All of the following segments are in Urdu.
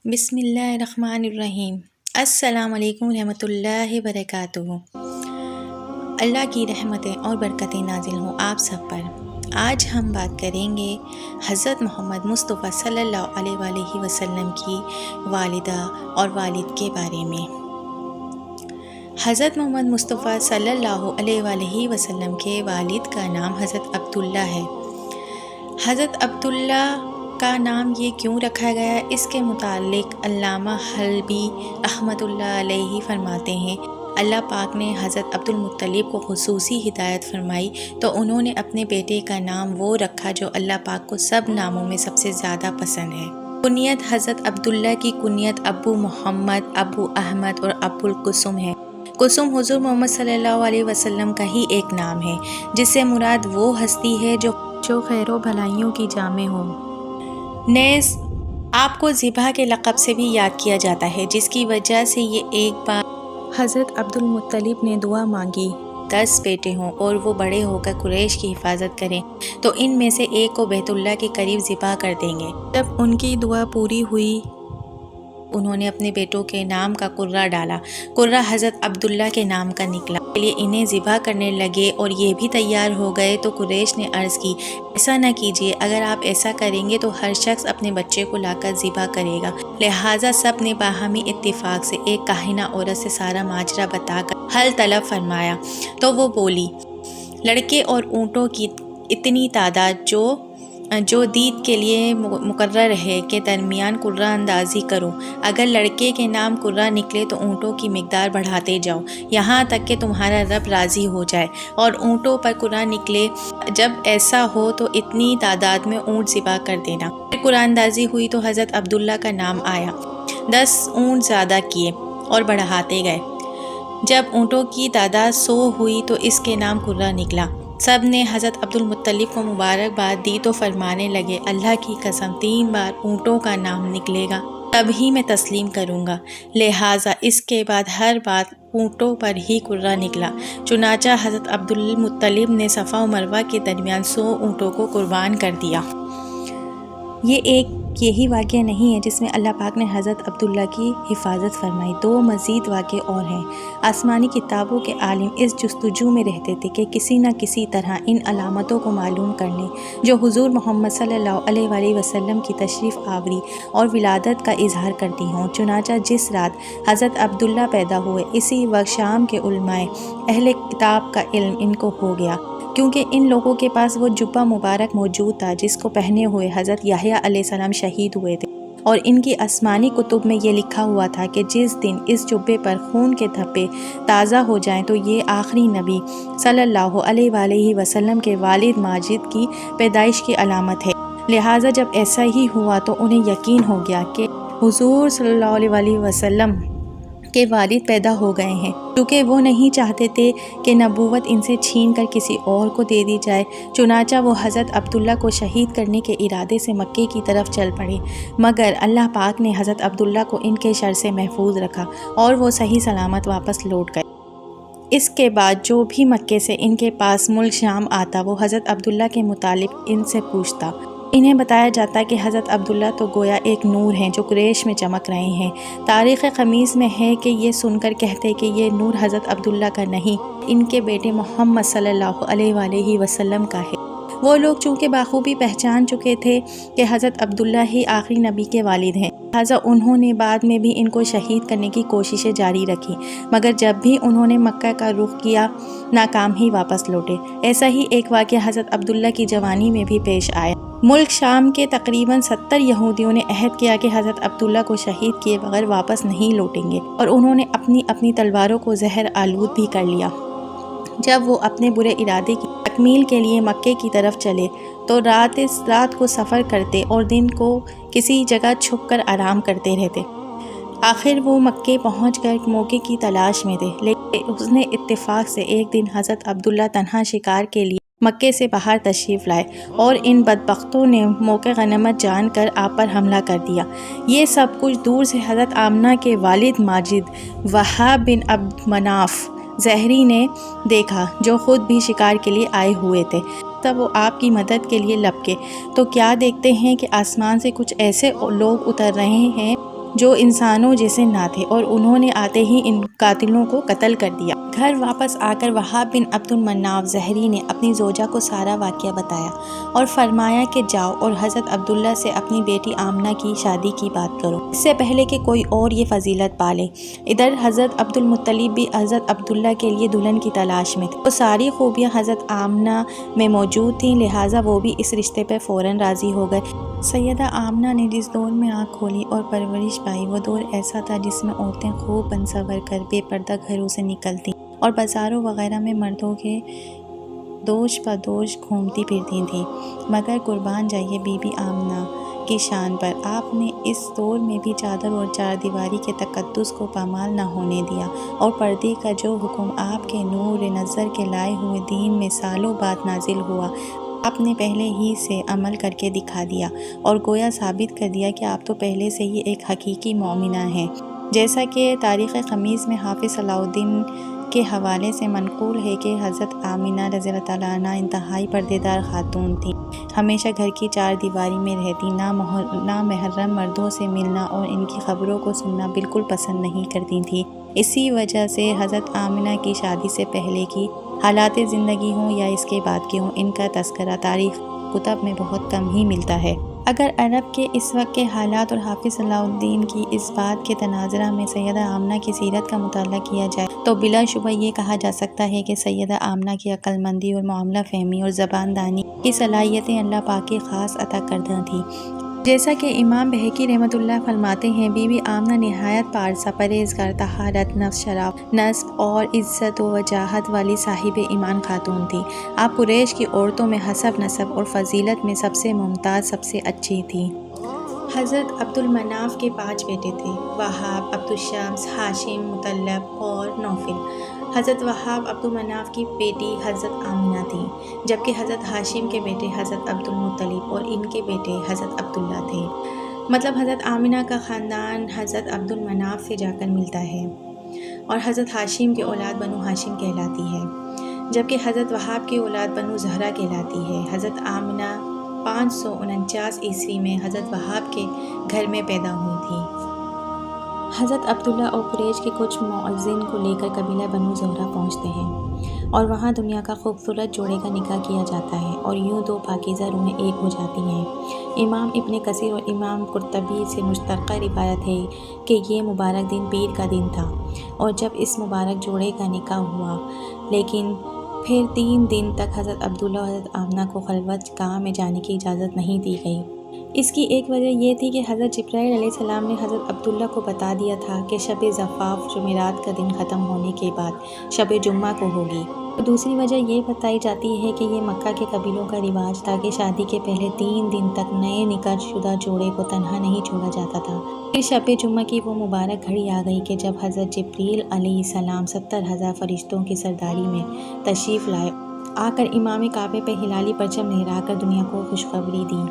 بسم اللہ الرحمن الرحیم۔ السلام علیکم ورحمۃ اللہ وبرکاتہ۔ اللہ کی رحمتیں اور برکتیں نازل ہوں آپ سب پر۔ آج ہم بات کریں گے حضرت محمد مصطفیٰ صلی اللہ علیہ وآلہ وسلم کی والدہ اور والد کے بارے میں۔ حضرت محمد مصطفیٰ صلی اللہ علیہ وآلہ وسلم کے والد کا نام حضرت عبداللہ ہے۔ حضرت عبداللہ کا نام یہ کیوں رکھا گیا، اس کے متعلق علامہ حلبی رحمۃ اللہ علیہ فرماتے ہیں، اللہ پاک نے حضرت عبدالمطلب کو خصوصی ہدایت فرمائی تو انہوں نے اپنے بیٹے کا نام وہ رکھا جو اللہ پاک کو سب ناموں میں سب سے زیادہ پسند ہے۔ کنیت حضرت عبداللہ کی کنیت ابو محمد، ابو احمد اور ابو القاسم ہے۔ قاسم حضور محمد صلی اللہ علیہ وسلم کا ہی ایک نام ہے، جس سے مراد وہ ہستی ہے جو خیر و بھلائیوں کی جامع ہو۔ نیز آپ کو ذبح کے لقب سے بھی یاد کیا جاتا ہے، جس کی وجہ سے یہ ایک بار حضرت عبدالمطلب نے دعا مانگی 10 بیٹے ہوں اور وہ بڑے ہو کر قریش کی حفاظت کریں تو ان میں سے ایک کو بیت اللہ کے قریب ذبح کر دیں گے۔ جب ان کی دعا پوری ہوئی انہوں نے اپنے بیٹوں کے نام کا قرہ ڈالا۔ قرہ حضرت عبداللہ کے نام کا نکلا، کے لیے انہیں ذبح کرنے لگے اور یہ بھی تیار ہو گئے تو قریش نے عرض کی، ایسا نہ کیجیے، اگر آپ ایسا کریں گے تو ہر شخص اپنے بچے کو لا کر ذبح کرے گا۔ لہٰذا سب نے باہمی اتفاق سے ایک کاہنہ عورت سے سارا ماجرا بتا کر حل طلب فرمایا تو وہ بولی، لڑکے اور اونٹوں کی اتنی تعداد جو دید کے لیے مقرر ہے کے درمیان قرہ اندازی کرو۔ اگر لڑکے کے نام قرہ نکلے تو اونٹوں کی مقدار بڑھاتے جاؤ یہاں تک کہ تمہارا رب راضی ہو جائے، اور اونٹوں پر قرہ نکلے جب ایسا ہو تو اتنی تعداد میں اونٹ ذبح کر دینا۔ پھر قرہ اندازی ہوئی تو حضرت عبداللہ کا نام آیا، 10 اونٹ زیادہ کیے اور بڑھاتے گئے۔ جب اونٹوں کی تعداد 100 ہوئی تو اس کے نام قرہ نکلا۔ سب نے حضرت عبدالمطلب کو مبارکباد دی تو فرمانے لگے، اللہ کی قسم 3 بار اونٹوں کا نام نکلے گا تب ہی میں تسلیم کروں گا۔ لہٰذا اس کے بعد ہر بات اونٹوں پر ہی قرہ نکلا۔ چنانچہ حضرت عبدالمطلب نے صفا و مروہ کے درمیان 100 اونٹوں کو قربان کر دیا۔ یہ ایک یہی واقعہ نہیں ہے جس میں اللہ پاک نے حضرت عبداللہ کی حفاظت فرمائی، 2 مزید واقعے اور ہیں۔ آسمانی کتابوں کے عالم اس جستجو میں رہتے تھے کہ کسی نہ کسی طرح ان علامتوں کو معلوم کر لیں جو حضور محمد صلی اللہ علیہ وآلہ وسلم کی تشریف آوری اور ولادت کا اظہار کرتی ہوں۔ چنانچہ جس رات حضرت عبداللہ پیدا ہوئے اسی وقت شام کے علماء اہل کتاب کا علم ان کو ہو گیا، کیونکہ ان لوگوں کے پاس وہ جبہ مبارک موجود تھا جس کو پہنے ہوئے حضرت یحییٰ علیہ السلام شہید ہوئے تھے، اور ان کی آسمانی کتب میں یہ لکھا ہوا تھا کہ جس دن اس جبے پر خون کے دھبے تازہ ہو جائیں تو یہ آخری نبی صلی اللہ علیہ وآلہ وسلم کے والد ماجد کی پیدائش کی علامت ہے۔ لہٰذا جب ایسا ہی ہوا تو انہیں یقین ہو گیا کہ حضور صلی اللہ علیہ وآلہ وسلم کے والد پیدا ہو گئے ہیں، کیونکہ وہ نہیں چاہتے تھے کہ نبوت ان سے چھین کر کسی اور کو دے دی جائے۔ چنانچہ وہ حضرت عبداللہ کو شہید کرنے کے ارادے سے مکے کی طرف چل پڑے، مگر اللہ پاک نے حضرت عبداللہ کو ان کے شر سے محفوظ رکھا اور وہ صحیح سلامت واپس لوٹ گئے۔ اس کے بعد جو بھی مکے سے ان کے پاس ملک شام آتا وہ حضرت عبداللہ کے متعلق ان سے پوچھتا۔ انہیں بتایا جاتا کہ حضرت عبداللہ تو گویا ایک نور ہیں جو قریش میں چمک رہے ہیں۔ تاریخ خمیس میں ہے کہ یہ سن کر کہتے کہ یہ نور حضرت عبداللہ کا نہیں، ان کے بیٹے محمد صلی اللہ علیہ وآلہ وسلم کا ہے۔ وہ لوگ چونکہ بخوبی پہچان چکے تھے کہ حضرت عبداللہ ہی آخری نبی کے والد ہیں، لہٰذا انہوں نے بعد میں بھی ان کو شہید کرنے کی کوششیں جاری رکھی، مگر جب بھی انہوں نے مکہ کا رخ کیا ناکام ہی واپس لوٹے۔ ایسا ہی ایک واقعہ حضرت عبداللہ کی جوانی میں بھی پیش آیا۔ ملک شام کے تقریباً 70 یہودیوں نے عہد کیا کہ حضرت عبداللہ کو شہید کیے بغیر واپس نہیں لوٹیں گے، اور انہوں نے اپنی تلواروں کو زہر آلود بھی کر لیا۔ جب وہ اپنے برے ارادے کی تکمیل کے لیے مکے کی طرف چلے تو رات کو سفر کرتے اور دن کو کسی جگہ چھپ کر آرام کرتے رہتے۔ آخر وہ مکے پہنچ کر موقع کی تلاش میں تھے، لیکن اس نے اتفاق سے ایک دن حضرت عبداللہ تنہا شکار کے لیے مکے سے باہر تشریف لائے اور ان بدبختوں نے موقع غنیمت جان کر آپ پر حملہ کر دیا۔ یہ سب کچھ دور سے حضرت آمنہ کے والد ماجد وہاب بن عبد مناف زہری نے دیکھا، جو خود بھی شکار کے لیے آئے ہوئے تھے۔ تب وہ آپ کی مدد کے لیے لپکے تو کیا دیکھتے ہیں کہ آسمان سے کچھ ایسے لوگ اتر رہے ہیں جو انسانوں جیسے نہ تھے، اور انہوں نے آتے ہی ان قاتلوں کو قتل کر دیا۔ گھر واپس آ کر وہاب بن عبد المناف زہری نے اپنی زوجہ کو سارا واقعہ بتایا اور فرمایا کہ جاؤ اور حضرت عبداللہ سے اپنی بیٹی آمنہ کی شادی کی بات کرو، اس سے پہلے کہ کوئی اور یہ فضیلت پالے۔ ادھر حضرت عبد المطلب بھی حضرت عبداللہ کے لیے دلہن کی تلاش میں تھے۔ وہ ساری خوبیاں حضرت آمنہ میں موجود تھیں، لہٰذا وہ بھی اس رشتے پر فوراً راضی ہو گئے۔ سیدہ آمنہ نے جس دور میں آنکھ کھولی اور پرورش پائی، وہ دور ایسا تھا جس میں عورتیں خوب بن سنور کر بے پردہ گھروں سے نکلتی اور بازاروں وغیرہ میں مردوں کے دوش پدوش گھومتی پھرتی تھیں، مگر قربان جائیے بی بی آمنہ کی شان پر، آپ نے اس دور میں بھی چادر اور چار دیواری کے تقدس کو پامال نہ ہونے دیا، اور پردے کا جو حکم آپ کے نور نظر کے لائے ہوئے دین میں سالوں بعد نازل ہوا، آپ نے پہلے ہی سے عمل کر کے دکھا دیا اور گویا ثابت کر دیا کہ آپ تو پہلے سے ہی ایک حقیقی مومنہ ہیں۔ جیسا کہ تاریخ خمیس میں حافظ صلاح الدین کے حوالے سے منقول ہے کہ حضرت آمنہ رضی اللہ تعالیٰ عنہ انتہائی پردےدار خاتون تھیں، ہمیشہ گھر کی چار دیواری میں رہتی، نامحرم مردوں سے ملنا اور ان کی خبروں کو سننا بالکل پسند نہیں کرتی تھیں۔ اسی وجہ سے حضرت آمنہ کی شادی سے پہلے کی حالات زندگی ہوں یا اس کے بعد کی ہوں، ان کا تذکرہ تاریخ کتب میں بہت کم ہی ملتا ہے۔ اگر عرب کے اس وقت کے حالات اور حافظ صلاح الدین کی اس بات کے تناظرہ میں سیدہ آمنہ کی سیرت کا مطالعہ کیا جائے تو بلا شبہ یہ کہا جا سکتا ہے کہ سیدہ آمنہ کی عقل مندی اور معاملہ فہمی اور زبان دانی کی صلاحیتیں اللہ پاک کی خاص عطا کردہ تھیں۔ جیسا کہ امام بہقی رحمۃ اللہ فرماتے ہیں، بی بی آمنہ نہایت پارسا، پرہیزگار، طہارت نفس، شرف نسب اور عزت و وجاہت والی صاحب ایمان خاتون تھی۔ آپ قریش کی عورتوں میں حسب نسب اور فضیلت میں سب سے ممتاز، سب سے اچھی تھیں۔ حضرت عبد المناف کے 5 بیٹے تھے: وہاب، عبد الشمس، ہاشم، مطلب اور نوفل۔ حضرت وہاب عبد المناف کی بیٹی حضرت آمنہ تھیں، جبکہ حضرت ہاشم کے بیٹے حضرت عبد المطلب اور ان کے بیٹے حضرت عبداللہ تھے۔ مطلب حضرت آمنہ کا خاندان حضرت عبد المناف سے جا کر ملتا ہے اور حضرت ہاشم کی اولاد بنو ہاشم کہلاتی ہے، جبکہ حضرت وہاب کی اولاد بنو زہرہ کہلاتی ہے۔ حضرت آمنہ 549 عیسوی میں حضرت وہاب کے گھر میں پیدا ہوئی تھی۔ حضرت عبداللہ اور قریش کے کچھ معززین کو لے کر قبیلہ بنو زہرہ پہنچتے ہیں اور وہاں دنیا کا خوبصورت جوڑے کا نکاح کیا جاتا ہے اور یوں 2 پاکیزہ روحیں ایک ہو جاتی ہیں۔ امام ابن کثیر اور امام قرطبی سے مشترکہ روایت ہے کہ یہ مبارک دن پیر کا دن تھا اور جب اس مبارک جوڑے کا نکاح ہوا، لیکن پھر 3 دن تک حضرت عبداللہ اور حضرت آمنہ کو خلوت گاہ میں جانے کی اجازت نہیں دی گئی۔ اس کی ایک وجہ یہ تھی کہ حضرت جبرائیل علیہ السلام نے حضرت عبداللہ کو بتا دیا تھا کہ شب زفاف جمعرات کا دن ختم ہونے کے بعد شب جمعہ کو ہوگی، اور دوسری وجہ یہ بتائی جاتی ہے کہ یہ مکہ کے قبیلوں کا رواج تھا کہ شادی کے پہلے 3 دن تک نئے نکاح شدہ جوڑے کو تنہا نہیں چھوڑا جاتا تھا۔ پھر شب جمعہ کی وہ مبارک گھڑی آ گئی کہ جب حضرت جبریل علیہ السلام 70,000 فرشتوں کی سرداری میں تشریف لائے، آ کر امام کعبے پہ ہلالی پرچم لہرا کر دنیا کو خوشخبری دی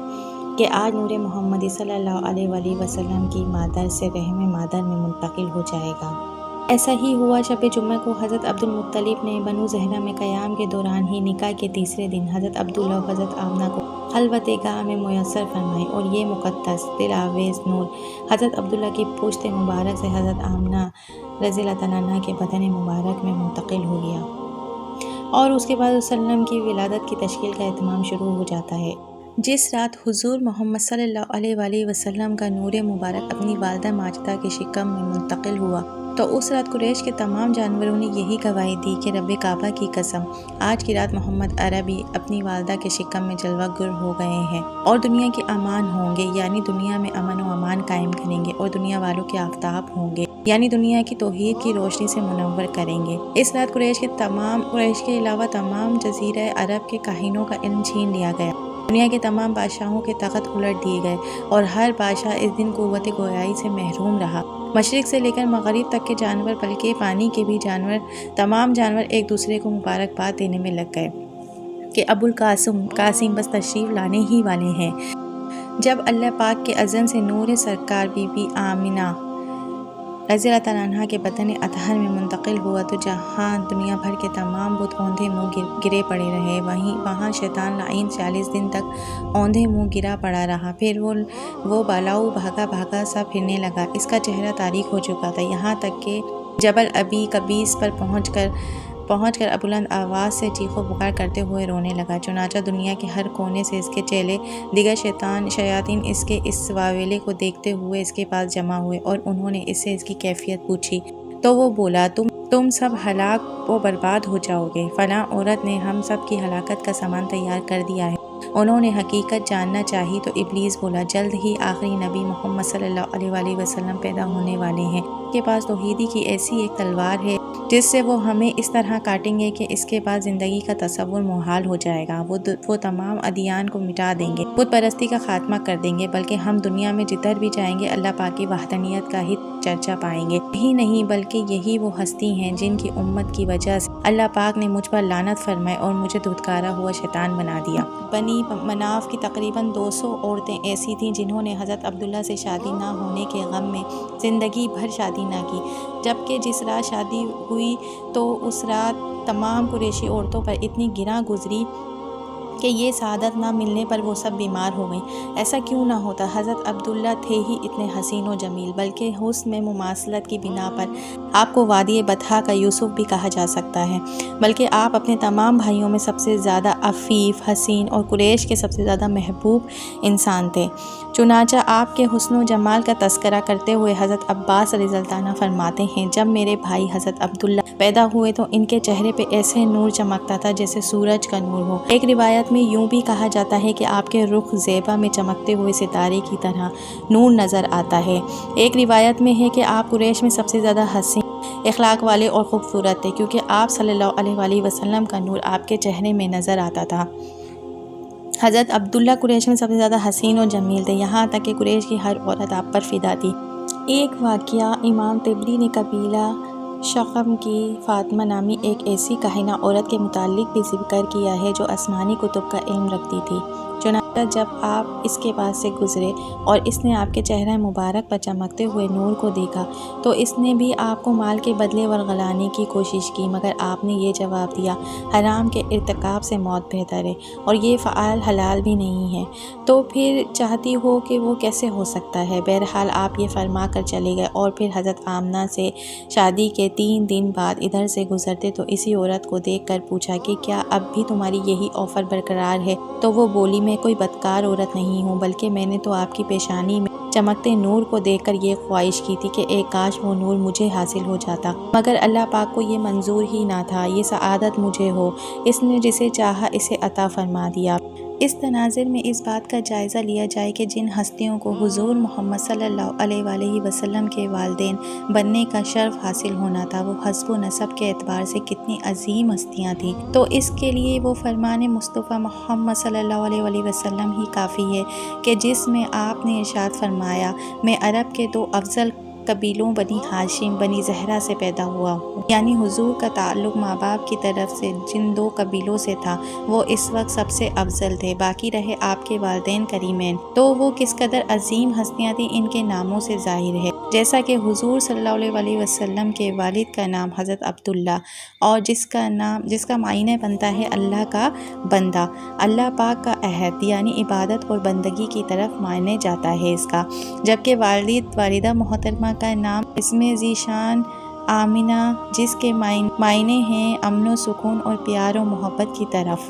کہ آج نور محمد صلی اللہ علیہ وآلہ وسلم کی مادر سے رحم مادر میں منتقل ہو جائے گا۔ ایسا ہی ہوا۔ شب جمعہ کو حضرت عبد المطلب نے بنو زہرہ میں قیام کے دوران ہی نکاح کے تیسرے دن حضرت عبداللہ و حضرت آمنہ کو خلوت گاہ میں میسر فرمائی، اور یہ مقدس دل آویز نور حضرت عبداللہ کی پشت مبارک سے حضرت آمنہ رضی اللہ تعالیٰ عنہ کے بدن مبارک میں منتقل ہو گیا، اور اس کے بعد وسلم کی ولادت کی تشکیل کا اہتمام شروع ہو جاتا ہے۔ جس رات حضور محمد صلی اللہ علیہ وآلہ وسلم کا نور مبارک اپنی والدہ ماجدہ کے شکم میں منتقل ہوا تو اس رات قریش کے تمام جانوروں نے یہی گواہی دی کہ رب کعبہ کی قسم، آج کی رات محمد عربی اپنی والدہ کے شکم میں جلوہ گر ہو گئے ہیں اور دنیا کے امان ہوں گے، یعنی دنیا میں امن و امان قائم کریں گے، اور دنیا والوں کے آفتاب ہوں گے، یعنی دنیا کی توحید کی روشنی سے منور کریں گے۔ اس رات قریش کے علاوہ تمام جزیرہ عرب کے کاہنوں کا علم چھین لیا گیا، دنیا کے تمام بادشاہوں کے تخت الٹ دیے گئے، اور ہر بادشاہ اس دن قوت گویائی سے محروم رہا۔ مشرق سے لے کر مغرب تک کے جانور، بلکہ پانی کے بھی جانور، تمام جانور ایک دوسرے کو مبارکباد دینے میں لگ گئے کہ ابو القاسم بس تشریف لانے ہی والے ہیں۔ جب اللہ پاک کے اذن سے نور سرکار بی بی آمنہ رضی اللہ تعالیٰ عنہ کے بدن اطہر میں منتقل ہوا تو جہاں دنیا بھر کے تمام بت اوندھے منہ گرے پڑے رہے، وہاں شیطان لعین 40 دن تک اوندھے منہ گرا پڑا رہا۔ پھر وہ بالاؤ بھاگا سا پھرنے لگا۔ اس کا چہرہ تاریک ہو چکا تھا، یہاں تک کہ جبل ابی قبیس پر پہنچ کر بلند آواز سے چیخو پکار کرتے ہوئے رونے لگا۔ چنانچہ دنیا کے ہر کونے سے اس کے چیلے، دیگر شیاطین اس کے اس واویلے کو دیکھتے ہوئے اس کے پاس جمع ہوئے اور انہوں نے اس سے اس کی کیفیت پوچھی تو وہ بولا، تم سب ہلاک و برباد ہو جاؤ گے۔ فلاں عورت نے ہم سب کی ہلاکت کا سامان تیار کر دیا ہے۔ انہوں نے حقیقت جاننا چاہی تو ابلیس بولا، جلد ہی آخری نبی محمد صلی اللہ علیہ وآلہ وسلم پیدا ہونے والے ہیں۔ ان کے پاس توحید کی ایسی ایک تلوار ہے جس سے وہ ہمیں اس طرح کاٹیں گے کہ اس کے بعد زندگی کا تصور محال ہو جائے گا۔ وہ تمام ادیان کو مٹا دیں گے، بت پرستی کا خاتمہ کر دیں گے، بلکہ ہم دنیا میں جدھر بھی جائیں گے اللہ پاک کی وحدانیت کا ہی چرچا پائیں گے۔ یہی نہیں بلکہ یہی وہ ہستی ہیں جن کی امت کی وجہ سے اللہ پاک نے مجھ پر لعنت فرمائی اور مجھے دھتکارا ہوا شیطان بنا دیا۔ بنی مناف کی تقریباً 200 عورتیں ایسی تھیں جنہوں نے حضرت عبداللہ سے شادی نہ ہونے کے غم میں زندگی بھر شادی نہ کی، جبکہ جس رات شادی ہوئی تو اس رات تمام قریشی عورتوں پر اتنی گراں گزری کہ یہ سعادت نہ ملنے پر وہ سب بیمار ہو گئیں۔ ایسا کیوں نہ ہوتا؟ حضرت عبداللہ تھے ہی اتنے حسین و جمیل، بلکہ حسن میں مماثلت کی بنا پر آپ کو وادی بطحا کا یوسف بھی کہا جا سکتا ہے، بلکہ آپ اپنے تمام بھائیوں میں سب سے زیادہ عفیف، حسین اور قریش کے سب سے زیادہ محبوب انسان تھے۔ چنانچہ آپ کے حسن و جمال کا تذکرہ کرتے ہوئے حضرت عباس رضی اللہ عنہ فرماتے ہیں، جب میرے بھائی حضرت عبداللہ پیدا ہوئے تو ان کے چہرے پہ ایسے نور چمکتا تھا جیسے سورج کا نور ہو۔ ایک روایت میں یوں بھی کہا جاتا ہے کہ آپ کے رخ زیبا میں چمکتے ہوئے ستارے کی طرح نور نظر آتا ہے۔ ایک روایت میں ہے کہ آپ قریش میں سب سے زیادہ حسین اخلاق والے اور خوبصورت تھے، کیونکہ آپ صلی اللہ علیہ وآلہ وسلم کا نور آپ کے چہرے میں نظر آتا تھا۔ حضرت عبداللہ قریش میں سب سے زیادہ حسین و جمیل تھے، یہاں تک کہ قریش کی ہر عورت آپ پر فدا تھی۔ ایک واقعہ امام طبری نے قبیلہ شقم کی فاطمہ نامی ایک ایسی کاہنہ عورت کے متعلق بھی ذکر کیا ہے جو آسمانی کتب کا علم رکھتی تھی۔ چنانچہ جب آپ اس کے پاس سے گزرے اور اس نے آپ کے چہرہ مبارک پر چمکتے ہوئے نور کو دیکھا تو اس نے بھی آپ کو مال کے بدلے ورغلانے کی کوشش کی، مگر آپ نے یہ جواب دیا، حرام کے ارتکاب سے موت بہتر ہے اور یہ فعال حلال بھی نہیں ہے، تو پھر چاہتی ہو کہ وہ کیسے ہو سکتا ہے؟ بہرحال آپ یہ فرما کر چلے گئے اور پھر حضرت آمنہ سے شادی کے 3 دن بعد ادھر سے گزرتے تو اسی عورت کو دیکھ کر پوچھا کہ کیا اب بھی تمہاری یہی آفر برقرار ہے؟ تو وہ بولی، میں کوئی بدکار عورت نہیں ہوں، بلکہ میں نے تو آپ کی پیشانی میں چمکتے نور کو دیکھ کر یہ خواہش کی تھی کہ ایک کاش وہ نور مجھے حاصل ہو جاتا، مگر اللہ پاک کو یہ منظور ہی نہ تھا، یہ سعادت مجھے ہو، اس نے جسے چاہا اسے عطا فرما دیا۔ اس تناظر میں اس بات کا جائزہ لیا جائے کہ جن ہستیوں کو حضور محمد صلی اللہ علیہ وآلہ وسلم کے والدین بننے کا شرف حاصل ہونا تھا، وہ حسب و نسب کے اعتبار سے کتنی عظیم ہستیاں تھیں، تو اس کے لیے وہ فرمان مصطفیٰ محمد صلی اللہ علیہ وآلہ وسلم ہی کافی ہے کہ جس میں آپ نے ارشاد فرمایا، میں عرب کے 2 افضل قبیلوں بنی ہاشم بنی زہرہ سے پیدا ہوا ہوں، یعنی حضور کا تعلق ماں باپ کی طرف سے جن 2 قبیلوں سے تھا وہ اس وقت سب سے افضل تھے، باقی رہے آپ کے والدین کریمین، تو وہ کس قدر عظیم ہستیاں تھیں ان کے ناموں سے ظاہر ہے، جیسا کہ حضور صلی اللہ علیہ وآلہ وسلم کے والد کا نام حضرت عبداللہ اور جس کا معنی بنتا ہے اللہ کا بندہ، اللہ پاک کا عہد یعنی عبادت اور بندگی کی طرف معنی جاتا ہے اس کا، جبکہ والدہ محترمہ کا نام اسم ذیشان آمنہ جس کے معنی ہیں امن و سکون اور پیار و محبت کی طرف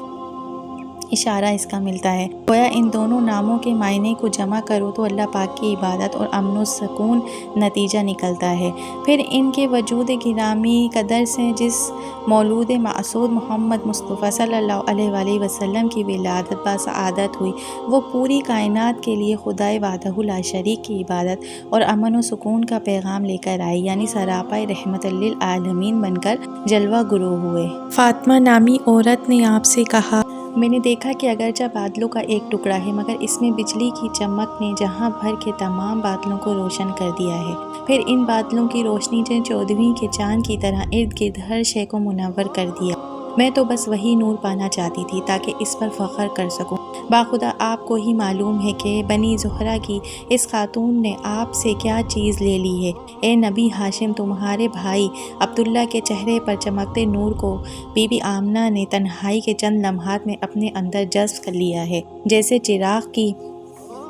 اشارہ اس کا ملتا ہے۔ گویا ان دونوں ناموں کے معنی کو جمع کرو تو اللہ پاک کی عبادت اور امن و سکون نتیجہ نکلتا ہے۔ پھر ان کے وجود گرامی قدر سے جس مولود معصود محمد مصطفیٰ صلی اللہ علیہ وآلہ وسلم کی ولادت باسعادت ہوئی، وہ پوری کائنات کے لیے خدائے وحدہ لا شریک کی عبادت اور امن و سکون کا پیغام لے کر آئی، یعنی سراپا رحمت للعالمین بن کر جلوہ گرو ہوئے۔ فاطمہ نامی عورت نے آپ سے کہا، میں نے دیکھا کہ اگرچہ بادلوں کا ایک ٹکڑا ہے مگر اس میں بجلی کی چمک نے جہاں بھر کے تمام بادلوں کو روشن کر دیا ہے، پھر ان بادلوں کی روشنی نے 14ویں کے چاند کی طرح ارد گرد ہر شے کو منور کر دیا، میں تو بس وہی نور پانا چاہتی تھی تاکہ اس پر فخر کر سکوں، باخدا آپ کو ہی معلوم ہے کہ بنی زہرہ کی اس خاتون نے آپ سے کیا چیز لے لی ہے۔ اے نبی ہاشم، تمہارے بھائی عبداللہ کے چہرے پر چمکتے نور کو بی بی آمنہ نے تنہائی کے چند لمحات میں اپنے اندر جذب کر لیا ہے، جیسے چراغ کی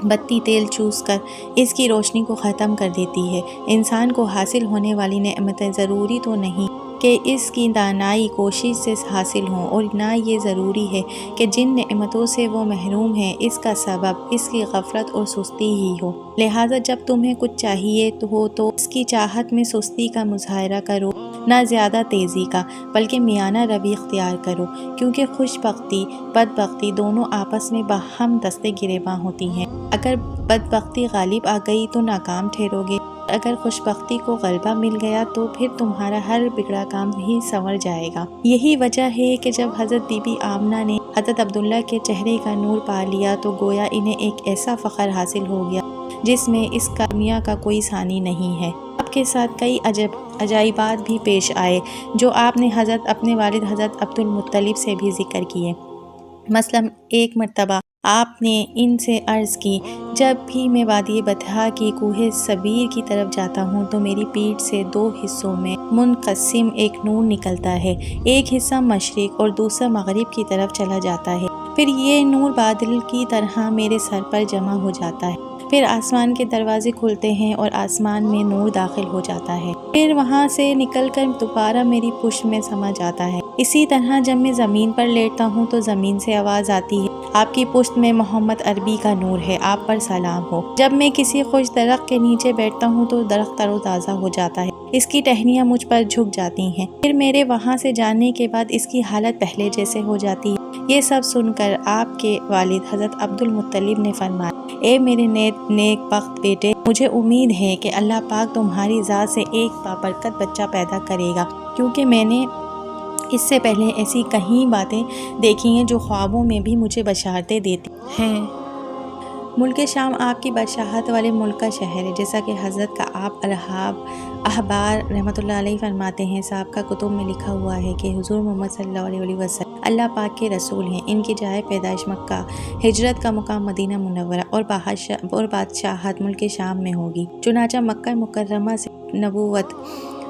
بتی تیل چوس کر اس کی روشنی کو ختم کر دیتی ہے۔ انسان کو حاصل ہونے والی نعمتیں ضروری تو نہیں کہ اس کی دانائی کوشش سے حاصل ہوں، اور نہ یہ ضروری ہے کہ جن نعمتوں سے وہ محروم ہے اس کا سبب اس کی غفلت اور سستی ہی ہو۔ لہٰذا جب تمہیں کچھ چاہیے ہو تو اس کی چاہت میں سستی کا مظاہرہ کرو، نہ زیادہ تیزی کا، بلکہ میانہ روی اختیار کرو، کیونکہ خوش بختی بدبختی دونوں آپس میں باہم دستے گریباں ہوتی ہیں۔ اگر بدبختی غالب آ گئی تو ناکام ٹھہرو گے، اگر خوش بختی کو غلبہ مل گیا تو پھر تمہارا ہر بگڑا کام ہی سنور جائے گا۔ یہی وجہ ہے کہ جب حضرت بی بی آمنہ نے حضرت عبداللہ کے چہرے کا نور پا لیا تو گویا انہیں ایک ایسا فخر حاصل ہو گیا جس میں اس کا دنیا کا کوئی ثانی نہیں ہے۔ آپ کے ساتھ کئی عجائبات بھی پیش آئے جو آپ نے اپنے والد حضرت عبد المطلب سے بھی ذکر کیے۔ مثلاً ایک مرتبہ آپ نے ان سے عرض کی، جب بھی میں وادی بطحا کی کوہ صبیر کی طرف جاتا ہوں تو میری پیٹھ سے دو حصوں میں منقسم ایک نور نکلتا ہے، ایک حصہ مشرق اور دوسرا مغرب کی طرف چلا جاتا ہے، پھر یہ نور بادل کی طرح میرے سر پر جمع ہو جاتا ہے، پھر آسمان کے دروازے کھلتے ہیں اور آسمان میں نور داخل ہو جاتا ہے، پھر وہاں سے نکل کر دوبارہ میری پشت میں سما جاتا ہے۔ اسی طرح جب میں زمین پر لیٹتا ہوں تو زمین سے آواز آتی ہے، آپ کی پشت میں محمد عربی کا نور ہے، آپ پر سلام ہو۔ جب میں کسی خوش درخت کے نیچے بیٹھتا ہوں تو درخت تر و تازہ ہو جاتا ہے، اس کی ٹہنیاں مجھ پر جھک جاتی ہیں، پھر میرے وہاں سے جانے کے بعد اس کی حالت پہلے جیسے ہو جاتی ہے۔ یہ سب سن کر آپ کے والد حضرت عبد المطلب نے فرمایا، اے میرے نیک بخت بیٹے، مجھے امید ہے کہ اللہ پاک تمہاری ذات سے ایک بابرکت بچہ پیدا کرے گا، کیونکہ میں نے اس سے پہلے ایسی کئی باتیں دیکھی ہیں جو خوابوں میں بھی مجھے بشارتیں دیتی ہیں۔ ملک شام آپ کی بادشاہت والے ملک کا شہر ہے، جیسا کہ حضرت کا آپ احبار رحمۃ اللہ علیہ فرماتے ہیں، صاحب کا کتب میں لکھا ہوا ہے کہ حضور محمد صلی اللہ علیہ وسلم اللہ پاک کے رسول ہیں، ان کی جائے پیدائش مکہ، ہجرت کا مقام مدینہ منورہ اور بادشاہت ملک شام میں ہوگی۔ چنانچہ مکہ مکرمہ سے نبوت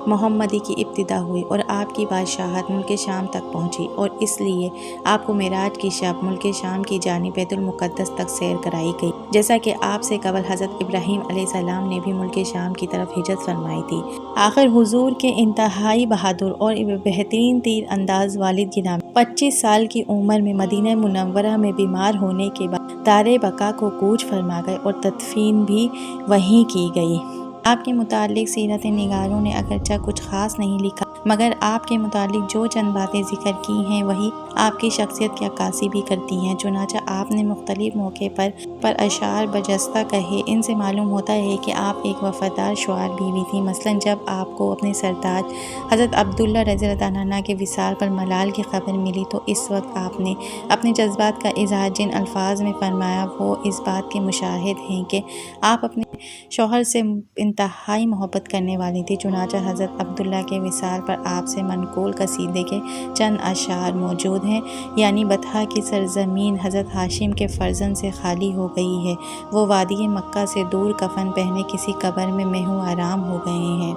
محمدی کی ابتدا ہوئی اور آپ کی بادشاہت ملک شام تک پہنچی، اور اس لیے آپ کو معراج کی شب ملک شام کی جانب بیت المقدس تک سیر کرائی گئی، جیسا کہ آپ سے قبل حضرت ابراہیم علیہ السلام نے بھی ملک شام کی طرف ہجرت فرمائی تھی۔ آخر حضور کے انتہائی بہادر اور بہترین تیر انداز والد گرامی 25 سال کی عمر میں مدینہ منورہ میں بیمار ہونے کے بعد دار بقا کو کوچ فرما گئے اور تدفین بھی وہیں کی گئی۔ آپ کے متعلق سیرت نگاروں نے اگرچہ کچھ خاص نہیں لکھا، مگر آپ کے متعلق جو چند باتیں ذکر کی ہیں وہی آپ کی شخصیت کی عکاسی بھی کرتی ہیں۔ چنانچہ آپ نے مختلف موقع پر اشعار بجستہ کہے، ان سے معلوم ہوتا ہے کہ آپ ایک وفادار شعار بیوی تھی۔ مثلاً جب آپ کو اپنے سرتاج حضرت عبداللہ رضی اللہ عنہ کے وصال پر ملال کی خبر ملی تو اس وقت آپ نے اپنے جذبات کا اظہار جن الفاظ میں فرمایا وہ اس بات کے مشاہد ہیں کہ آپ اپنے شوہر سے انتہائی محبت کرنے والی تھی۔ چنانچہ حضرت عبداللہ کے وصال پر آپ سے منقول قصیدے کے چند اشعار موجود ہیں، یعنی بطحا کی سرزمین حضرت ہاشم کے فرزند سے خالی ہو گئی ہے، وہ وادی مکہ سے دور کفن پہنے کسی قبر میں محو آرام ہو گئے ہیں۔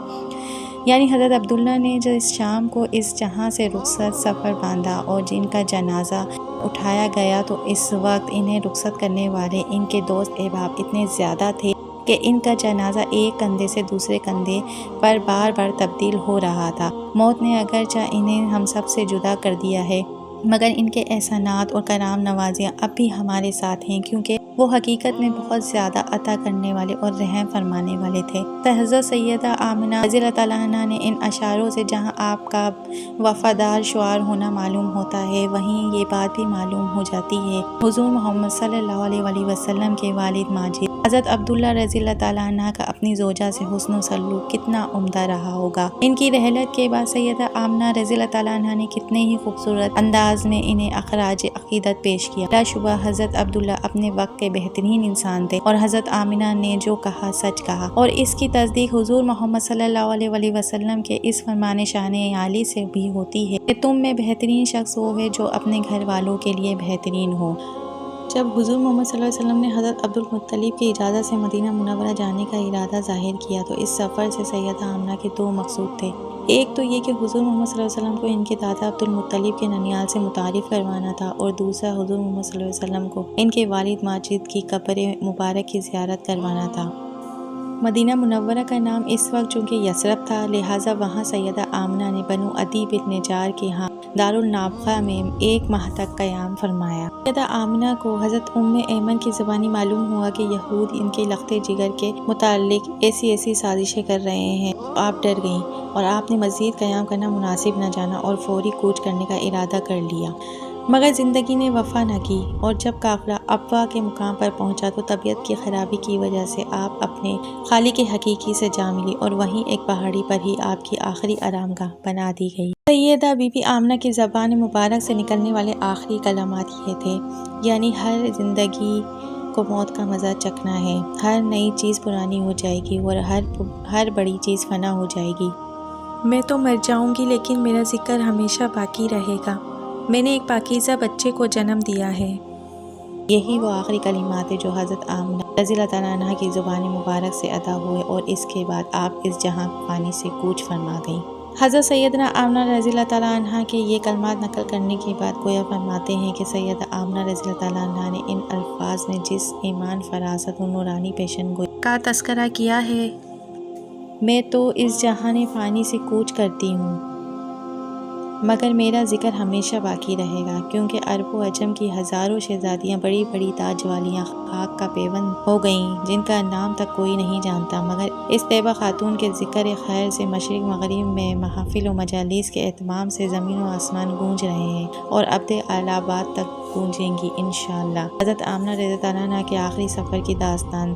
یعنی حضرت عبداللہ نے جس شام کو اس جہاں سے رخصت سفر باندھا اور جن کا جنازہ اٹھایا گیا تو اس وقت انہیں رخصت کرنے والے ان کے دوست احباب اتنے زیادہ تھے کہ ان کا جنازہ ایک کندھے سے دوسرے کندھے پر بار بار تبدیل ہو رہا تھا۔ موت نے اگرچہ انہیں ہم سب سے جدا کر دیا ہے، مگر ان کے احسانات اور کرام نوازیاں اب بھی ہمارے ساتھ ہیں، کیونکہ وہ حقیقت میں بہت زیادہ عطا کرنے والے اور رحم فرمانے والے تھے۔ حضرت سیدہ آمنہ رضی اللہ عنہا نے ان اشعاروں سے جہاں آپ کا وفادار شعار ہونا معلوم ہوتا ہے، وہیں یہ بات بھی معلوم ہو جاتی ہے حضور محمد صلی اللہ علیہ وسلم کے والد ماجد حضرت عبداللہ رضی اللہ عنہ کا اپنی زوجہ سے حسن و سلوک کتنا عمدہ رہا ہوگا۔ ان کی رحلت کے بعد سیدہ آمنہ رضی اللہ عنہ نے کتنے ہی خوبصورت انداز میں انہیں اخراج عقیدت پیش کیا۔ لا شبہ حضرت عبداللہ اپنے وقت کے بہترین انسان تھے، اور حضرت آمنہ نے جو کہا سچ کہا، اور اس کی تصدیق حضور محمد صلی اللہ علیہ وسلم کے اس فرمان شان عالی سے بھی ہوتی ہے کہ تم میں بہترین شخص وہ ہے جو اپنے گھر والوں کے لیے بہترین ہو۔ جب حضور محمد صلی اللہ علیہ وسلم نے حضرت عبدالمطلب کی اجازت سے مدینہ منورہ جانے کا ارادہ ظاہر کیا تو اس سفر سے سیدہ آمنہ کے دو مقصود تھے۔ ایک تو یہ کہ حضور محمد صلی اللہ علیہ وسلم کو ان کے دادا عبدالمطلب کے ننیال سے متعارف کروانا تھا، اور دوسرا حضور محمد صلی اللہ علیہ وسلم کو ان کے والد ماجد کی قبر مبارک کی زیارت کروانا تھا۔ مدینہ منورہ کا نام اس وقت چونکہ یثرب تھا، لہٰذا وہاں سیدہ آمنہ نے بنو عدی بن نجار کے ہاں دارالنابغہ میں 1 ماہ تک قیام فرمایا۔ سیدہ آمنہ کو حضرت ایمن کی زبانی معلوم ہوا کہ یہود ان کے لخت جگر کے متعلق ایسی سازشیں کر رہے ہیں، آپ ڈر گئیں اور آپ نے مزید قیام کرنا مناسب نہ جانا اور فوری کوچ کرنے کا ارادہ کر لیا، مگر زندگی نے وفا نہ کی، اور جب قافلہ ابوا کے مقام پر پہنچا تو طبیعت کی خرابی کی وجہ سے آپ اپنے خالق حقیقی سے جا ملی، اور وہیں ایک پہاڑی پر ہی آپ کی آخری آرام گاہ بنا دی گئی۔ سیدہ بی بی آمنہ کی زبان مبارک سے نکلنے والے آخری کلمات یہ تھے، یعنی ہر زندگی کو موت کا مزہ چکھنا ہے، ہر نئی چیز پرانی ہو جائے گی اور ہر بڑی چیز فنا ہو جائے گی۔ میں تو مر جاؤں گی لیکن میرا ذکر ہمیشہ باقی رہے گا، میں نے ایک پاکیزہ بچے کو جنم دیا ہے۔ یہی وہ آخری کلمات ہیں جو حضرت آمنہ رضی اللہ تعالیٰ عنہ کی زبان مبارک سے ادا ہوئے، اور اس کے بعد آپ اس جہاں فانی سے کوچ فرما گئیں۔ حضرت سیدنا آمنہ رضی اللہ تعالیٰ عنہ کے یہ کلمات نقل کرنے کے بعد گویا فرماتے ہیں کہ سیدہ آمنہ رضی اللہ تعالیٰ عنہ نے ان الفاظ میں جس ایمان، فراست و نورانی پیشن گوئی کا تذکرہ کیا ہے، میں تو اس جہان فانی سے کوچ کرتی ہوں مگر میرا ذکر ہمیشہ باقی رہے گا، کیونکہ عرب و عجم کی ہزاروں شہزادیاں بڑی بڑی تاج والیاں خاک کا پیوند ہو گئیں، جن کا نام تک کوئی نہیں جانتا، مگر اس طیبہ خاتون کے ذکر خیر سے مشرق مغرب میں محافل و مجالس کے اہتمام سے زمین و آسمان گونج رہے ہیں، اور ابد اعلیٰ تک گونجیں گی انشاءاللہ۔ حضرت آمنہ رضی اللہ عنہ کے آخری سفر کی داستان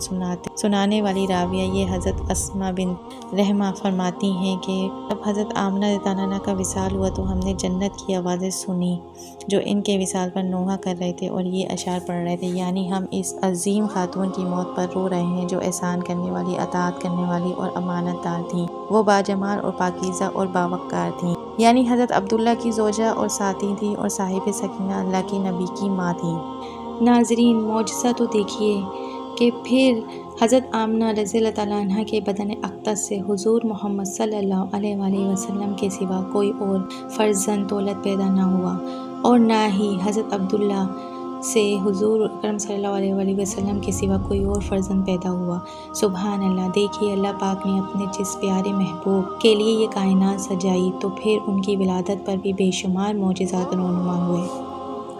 سنانے والی راویہ یہ حضرت اسماء بنت رحمہ فرماتی ہیں کہ جب حضرت آمنہ رضی اللہ عنہ کا وصال ہوا تو ہم نے جنت کی آوازیں سنی جو ان کے وصال پر نوحہ کر رہے تھے اور یہ اشعار پڑھ رہے تھے، یعنی ہم اس عظیم خاتون کی موت پر رو رہے ہیں جو احسان کرنے والی، اطاعت کرنے والی اور امانت دار تھیں، وہ باجمال اور پاکیزہ اور باوقار تھیں، یعنی حضرت عبداللہ کی زوجہ اور ساتھی تھیں اور صاحب سکینہ اللہ کے نبی کی ماں تھیں۔ ناظرین، معجزہ تو دیکھیے کہ پھر حضرت آمنہ رضی اللہ تعالیٰ عنہ کے بدن اقدس سے حضور محمد صلی اللہ علیہ وآلہ وسلم کے سوا کوئی اور فرزند دولت پیدا نہ ہوا، اور نہ ہی حضرت عبداللہ سے حضور اکرم صلی اللہ علیہ وآلہ وسلم کے سوا کوئی اور فرزند پیدا ہوا۔ سبحان اللہ! دیکھیے اللہ پاک نے اپنے جس پیارے محبوب کے لیے یہ کائنات سجائی تو پھر ان کی ولادت پر بھی بے شمار معجزات رونما ہوئے۔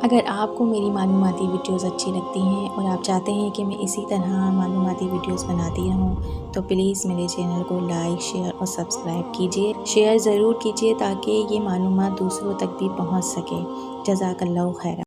اگر آپ کو میری معلوماتی ویڈیوز اچھی لگتی ہیں اور آپ چاہتے ہیں کہ میں اسی طرح معلوماتی ویڈیوز بناتی رہوں تو پلیز میرے چینل کو لائک، شیئر اور سبسکرائب کیجیے۔ شیئر ضرور کیجیے تاکہ یہ معلومات دوسروں تک بھی پہنچ سکے۔ جزاک اللہ خیرہ۔